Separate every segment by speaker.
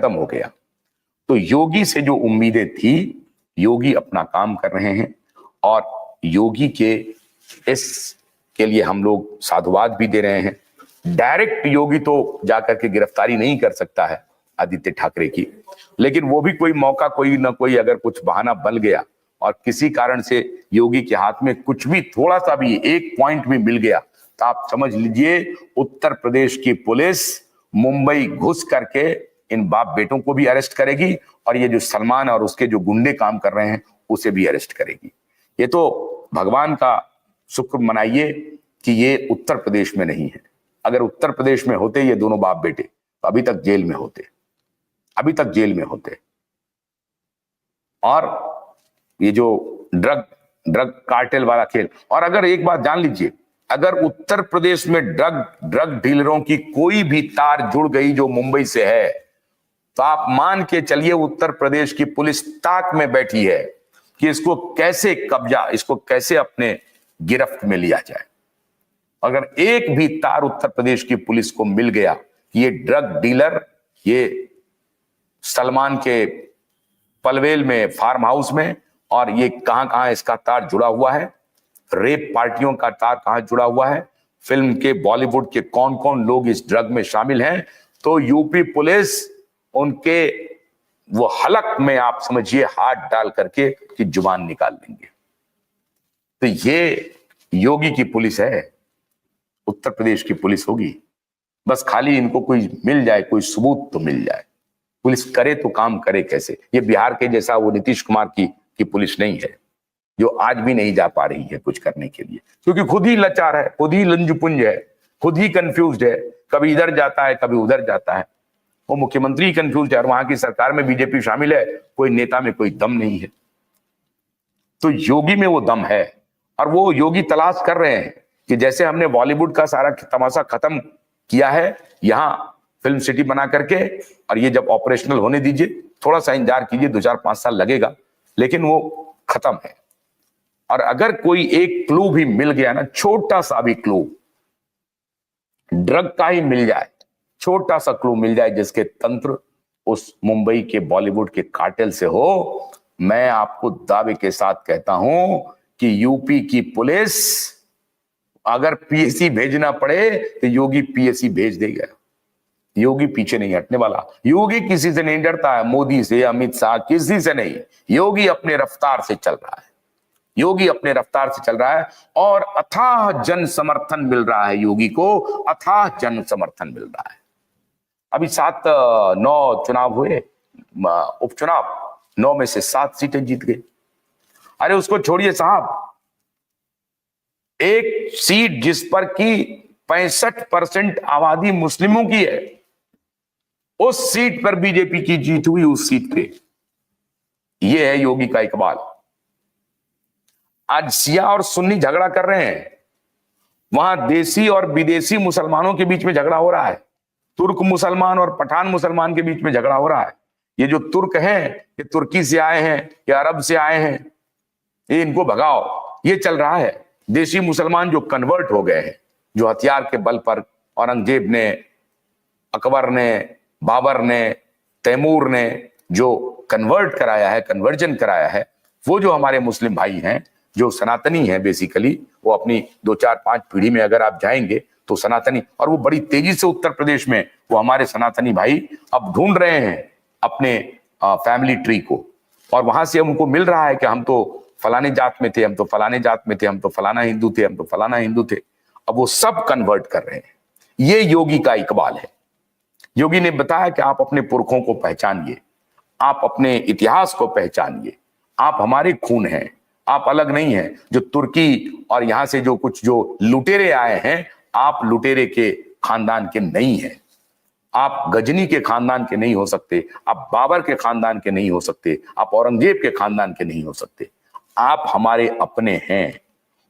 Speaker 1: खत्म हो गया। तो योगी से जो उम्मीदें थी, योगी अपना काम कर रहे हैं और योगी के इसके लिए हम लोग साधुवाद भी दे रहे हैं। डायरेक्ट योगी तो जाकर के गिरफ्तारी नहीं कर सकता है आदित्य ठाकरे की, लेकिन वो भी कोई मौका, कोई ना कोई अगर कुछ बहाना बन गया और किसी कारण से योगी के हाथ में कुछ भी थोड़ा सा भी एक पॉइंट भी मिल गया, तो आप समझ लीजिए उत्तर प्रदेश की पुलिस मुंबई घुस करके इन बाप बेटों को भी अरेस्ट करेगी और ये जो सलमान और उसके जो गुंडे काम कर रहे हैं उसे भी अरेस्ट करेगी। ये तो भगवान का शुक्र मनाइए कि ये उत्तर प्रदेश में नहीं है। अगर उत्तर प्रदेश में होते ये दोनों बाप बेटे तो अभी तक जेल में होते, अभी तक जेल में होते। और ये जो ड्रग कार्टेल वाला खेल, और अगर एक बात जान लीजिए, अगर उत्तर प्रदेश में ड्रग डीलरों की कोई भी तार जुड़ गई जो मुंबई से है, तो आप मान के चलिए उत्तर प्रदेश की पुलिस ताक में बैठी है कि इसको कैसे कब्जा, इसको कैसे अपने गिरफ्त में लिया जाए। अगर एक भी तार उत्तर प्रदेश की पुलिस को मिल गया कि ये ड्रग डीलर, ये सलमान के पलवेल में फार्म हाउस में, और ये कहां कहां इसका तार जुड़ा हुआ है, रेप पार्टियों का तार कहां जुड़ा हुआ है, फिल्म के बॉलीवुड के कौन कौन लोग इस ड्रग में शामिल हैं, तो यूपी पुलिस उनके वो हलक में आप समझिए हाथ डाल करके कि जुबान निकाल देंगे। तो ये योगी की पुलिस है, उत्तर प्रदेश की पुलिस होगी। बस खाली इनको कोई मिल जाए, कोई सबूत तो मिल जाए। पुलिस करे तो काम करे कैसे? ये बिहार के जैसा वो नीतीश कुमार की पुलिस नहीं है जो आज भी नहीं जा पा रही है कुछ करने के लिए, क्योंकि खुद ही लाचार है, खुद ही लंजपुंज है, खुद ही कंफ्यूज्ड है, कभी इधर जाता है कभी उधर जाता है। वो मुख्यमंत्री कंफ्यूज्ड है और वहां की सरकार में बीजेपी शामिल है, कोई नेता में कोई दम नहीं है। तो योगी में वो दम है और वो योगी तलाश कर रहे हैं कि जैसे हमने बॉलीवुड का सारा तमाशा खत्म किया है यहां फिल्म सिटी बना करके, और ये जब ऑपरेशनल होने दीजिए, थोड़ा सा इंतजार कीजिए, 2-4-5 साल लगेगा, लेकिन वो खत्म है। और अगर कोई एक क्लू भी मिल गया ना, छोटा सा भी क्लू ड्रग का ही मिल जाए, छोटा सा क्लू मिल जाए जिसके तंत्र उस मुंबई के बॉलीवुड के कार्टेल से हो, मैं आपको दावे के साथ कहता हूं कि यूपी की पुलिस अगर पीएसी भेजना पड़े तो योगी पीएसी भेज देगा। योगी पीछे नहीं हटने वाला। योगी किसी से नहीं डरता है, मोदी से, अमित शाह, किसी से नहीं। योगी अपने रफ्तार से चल रहा है, योगी अपने रफ्तार से चल रहा है और अथाह जन समर्थन मिल रहा है योगी को, अथाह जन समर्थन मिल रहा है। अभी 7-9 चुनाव हुए, उपचुनाव, 9 में से 7 सीटें जीत गए। अरे उसको छोड़िए साहब, एक सीट जिस पर की 65% आबादी मुस्लिमों की है, उस सीट पर बीजेपी की जीत हुई, उस सीट पे। यह है योगी का इकबाल। आज शिया और सुन्नी झगड़ा कर रहे हैं, वहां देसी और विदेशी मुसलमानों के बीच में झगड़ा हो रहा है, तुर्क मुसलमान और पठान मुसलमान के बीच में झगड़ा हो रहा है। ये जो तुर्क हैं, ये तुर्की से आए हैं या अरब से आए हैं, ये इनको भगाओ, ये चल रहा है। देसी मुसलमान जो कन्वर्ट हो गए हैं, जो हथियार के बल पर औरंगजेब ने, अकबर ने, बाबर ने, तैमूर ने जो कन्वर्ट कराया है, कन्वर्जन कराया है, वो जो हमारे मुस्लिम भाई हैं, जो सनातनी हैं बेसिकली, वो अपनी 2-4-5 पीढ़ी में अगर आप जाएंगे तो सनातनी, और वो बड़ी तेजी से उत्तर प्रदेश में वो हमारे सनातनी भाई अब ढूंढ रहे हैं अपने फैमिली ट्री को, और वहां से उनको मिल रहा है कि हम तो फलाने जात में थे, हम तो फलाने जात में थे, हम तो फलाना हिंदू थे, हम तो फलाना हिंदू थे। अब वो सब कन्वर्ट कर रहे हैं। ये योगी का इकबाल है। योगी ने बताया कि आप अपने पुरखों को पहचानिए, आप अपने इतिहास को पहचानिए, आप हमारे खून हैं, आप अलग नहीं हैं। जो तुर्की और यहां से जो कुछ जो लुटेरे आए हैं, आप लुटेरे के खानदान के नहीं हैं, आप गजनी के खानदान के नहीं हो सकते, आप बाबर के खानदान के नहीं हो सकते, आप औरंगजेब के खानदान के नहीं हो सकते। आप हमारे अपने हैं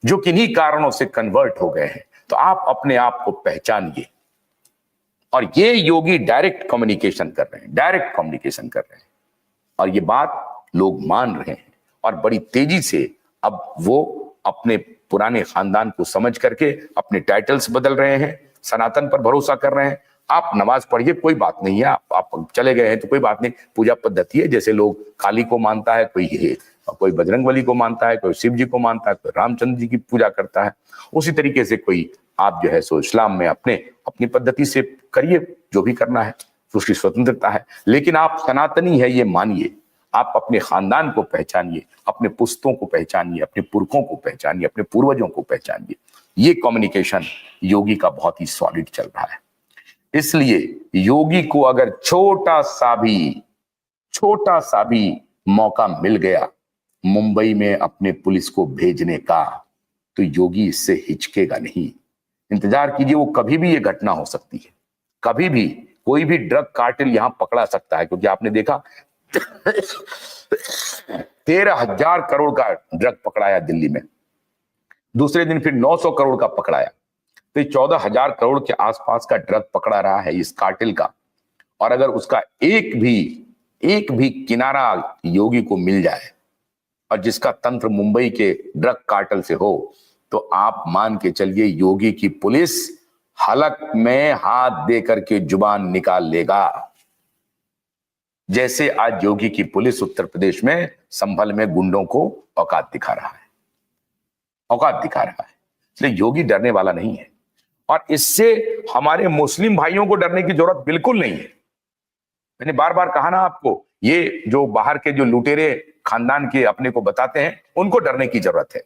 Speaker 1: जो किन्हीं कारणों से कन्वर्ट हो गए हैं। तो आप अपने आप को पहचानिए। और ये योगी डायरेक्ट कम्युनिकेशन कर रहे हैं, डायरेक्ट कम्युनिकेशन कर रहे हैं, और ये बात लोग मान रहे हैं। और बड़ी तेजी से अब वो अपने पुराने खानदान को समझ करके अपने टाइटल्स बदल रहे हैं, सनातन पर भरोसा कर रहे हैं। आप नमाज पढ़िए, कोई बात नहीं है, आप चले गए हैं तो कोई बात नहीं। पूजा पद्धति है, जैसे लोग काली को मानता है, कोई बजरंगबली को मानता है, कोई शिव जी को मानता है, कोई रामचंद्र जी की पूजा करता है, उसी तरीके से कोई आप जो है सो इस्लाम में अपनी पद्धति से करिए, जो भी करना है, उसकी स्वतंत्रता है। लेकिन आप सनातनी है ये मानिए, आप अपने खानदान को पहचानिए, अपने पुश्तों को पहचानिए, अपने पुरखों को पहचानिए, अपने पूर्वजों को पहचानिए। ये कम्युनिकेशन योगी का बहुत ही सॉलिड चल रहा है। इसलिए योगी को अगर छोटा सा भी मौका मिल गया मुंबई में अपने पुलिस को भेजने का, तो योगी इससे हिचकेगा नहीं। इंतजार कीजिए, वो कभी भी ये घटना हो सकती है, कभी भी कोई भी ड्रग कार्टेल यहां पकड़ा सकता है। क्योंकि आपने देखा 13,000 करोड़ का ड्रग पकड़ाया दिल्ली में, दूसरे दिन फिर 900 करोड़ का पकड़ाया, तो 14,000 करोड़ के आसपास का ड्रग पकड़ा रहा है इस कार्टेल का। और अगर उसका एक भी किनारा योगी को मिल जाए, और जिसका तंत्र मुंबई के ड्रग कार्टेल से हो, तो आप मान के चलिए योगी की पुलिस हलक में हाथ दे करके जुबान निकाल लेगा। जैसे आज योगी की पुलिस उत्तर प्रदेश में संभल में गुंडों को औकात दिखा रहा है। इसलिए योगी डरने वाला नहीं है, और इससे हमारे मुस्लिम भाइयों को डरने की जरूरत बिल्कुल नहीं है। मैंने बार बार कहा ना आपको, ये जो बाहर के जो लुटेरे खानदान के अपने को बताते हैं, उनको डरने की जरूरत है।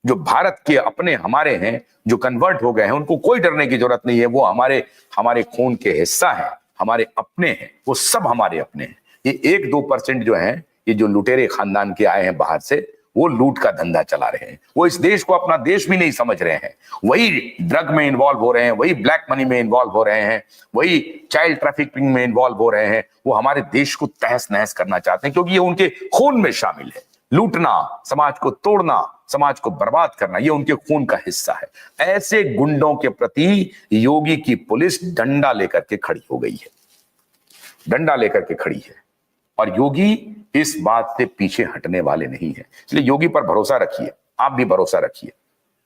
Speaker 1: जो भारत के अपने हमारे हैं, जो कन्वर्ट हो गए हैं, उनको कोई डरने की जरूरत नहीं है। वो हमारे खून के हिस्सा है, हमारे अपने हैं, वो सब हमारे अपने हैं। ये 1-2% जो हैं, ये जो लुटेरे खानदान के आए हैं बाहर से, वो लूट का धंधा चला रहे हैं। वो इस देश को अपना देश भी नहीं समझ रहे हैं, वही ड्रग में इन्वॉल्व हो रहे हैं, वही ब्लैक मनी में इन्वॉल्व हो रहे हैं, वही चाइल्ड ट्रैफिकिंग में इन्वॉल्व हो रहे हैं। वो हमारे देश को तहस नहस करना चाहते हैं, क्योंकि ये उनके खून में शामिल है। लूटना, समाज को तोड़ना, समाज को बर्बाद करना, ये उनके खून का हिस्सा है। ऐसे गुंडों के प्रति योगी की पुलिस डंडा लेकर के खड़ी हो गई है, डंडा लेकर के खड़ी है। और योगी इस बात से पीछे हटने वाले नहीं है। इसलिए योगी पर भरोसा रखिए, आप भी भरोसा रखिए।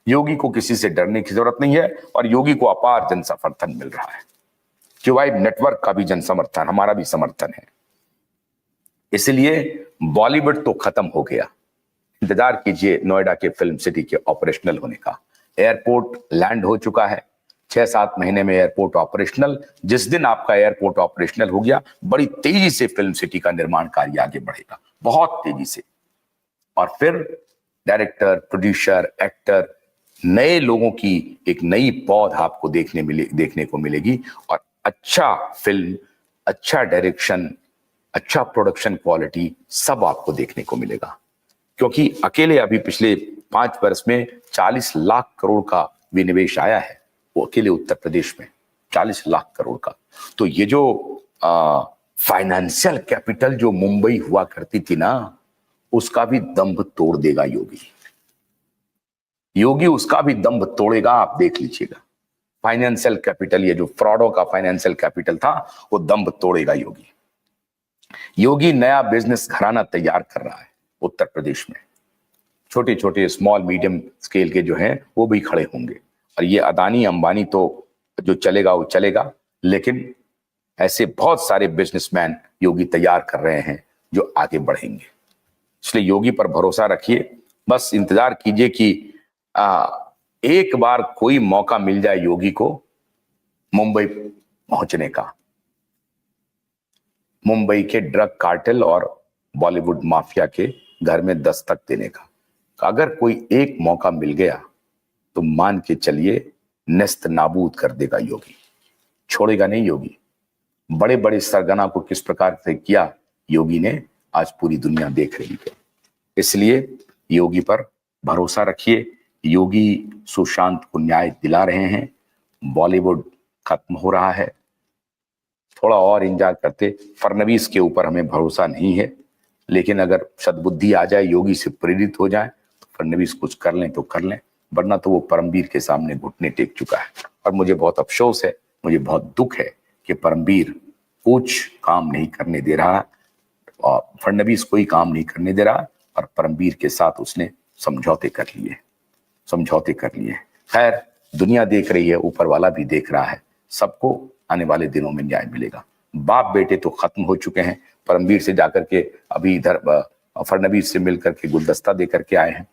Speaker 1: योगी को किसी से डरने की जरूरत नहीं है, और योगी को अपार जन समर्थन मिल रहा है। क्यों नेटवर्क का भी जन समर्थन, हमारा भी समर्थन है। इसलिए बॉलीवुड तो खत्म हो गया, इंतजार कीजिए नोएडा के फिल्म सिटी के ऑपरेशनल होने का। एयरपोर्ट लैंड हो चुका है, 6-7 महीने में एयरपोर्ट ऑपरेशनल। जिस दिन आपका एयरपोर्ट ऑपरेशनल हो गया, बड़ी तेजी से फिल्म सिटी का निर्माण कार्य आगे बढ़ेगा, बहुत तेजी से। और फिर डायरेक्टर, प्रोड्यूसर, एक्टर, नए लोगों की एक नई पौध आपको देखने को मिलेगी। और अच्छा फिल्म, अच्छा डायरेक्शन, अच्छा प्रोडक्शन क्वालिटी सब आपको देखने को मिलेगा। क्योंकि अकेले अभी पिछले 5 वर्ष में 40 लाख करोड़ का विनिवेश आया है, वो अकेले उत्तर प्रदेश में 40 लाख करोड़ का। तो ये जो फाइनेंशियल कैपिटल जो मुंबई हुआ करती थी ना, उसका भी दंभ तोड़ देगा योगी उसका भी दंभ तोड़ेगा, आप देख लीजिएगा। फाइनेंशियल कैपिटल, ये जो फ्रॉडों का फाइनेंशियल कैपिटल था, वो दंभ तोड़ेगा योगी नया बिजनेस घराना तैयार कर रहा है उत्तर प्रदेश में। छोटे छोटे स्मॉल मीडियम स्केल के जो हैं वो भी खड़े होंगे। और ये अदानी अंबानी तो जो चलेगा वो चलेगा, लेकिन ऐसे बहुत सारे बिजनेसमैन योगी तैयार कर रहे हैं जो आगे बढ़ेंगे। इसलिए योगी पर भरोसा रखिए, बस इंतजार कीजिए कि एक बार कोई मौका मिल जाए योगी को मुंबई पहुंचने का, मुंबई के ड्रग कार्टेल और बॉलीवुड माफिया के घर में दस्तक देने का। अगर कोई एक मौका मिल गया तो मान के चलिए नेस्त नाबूद कर देगा योगी, छोड़ेगा नहीं योगी। बड़े बड़े सरगना को किस प्रकार से किया योगी ने, आज पूरी दुनिया देख रही है। इसलिए योगी पर भरोसा रखिए। योगी सुशांत को न्याय दिला रहे हैं। बॉलीवुड खत्म हो रहा है, थोड़ा और इंतजार करते। फडणवीस के ऊपर हमें भरोसा नहीं है, लेकिन अगर सद्बुद्धि आ जाए, योगी से प्रेरित हो जाए, तो फडणवीस कुछ कर लें तो कर लें, वरना तो वो परमवीर के सामने घुटने टेक चुका है। और मुझे बहुत अफसोस है, मुझे बहुत दुख है कि परमवीर कुछ काम नहीं करने दे रहा, और फडणवीस कोई काम नहीं करने दे रहा, और परमवीर के साथ उसने समझौते कर लिए। खैर, दुनिया देख रही है, ऊपर वाला भी देख रहा है, सबको आने वाले दिनों में न्याय मिलेगा। बाप बेटे तो खत्म हो चुके हैं, परमवीर से जाकर के अभी इधर फडणवीस से मिलकर के गुलदस्ता दे करके आए हैं।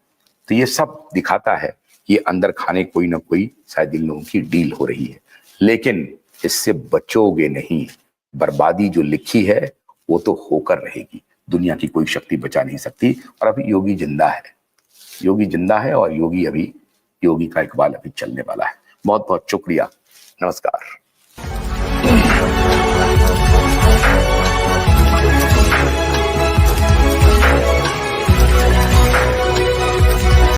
Speaker 1: तो ये सब दिखाता है कि अंदर खाने कोई ना कोई शायद इन लोगों की डील हो रही है, लेकिन इससे बचोगे नहीं। बर्बादी जो लिखी है वो तो होकर रहेगी, दुनिया की कोई शक्ति बचा नहीं सकती। और अभी योगी जिंदा है, योगी जिंदा है और योगी का इकबाल अभी चलने वाला है। बहुत बहुत शुक्रिया, नमस्कार।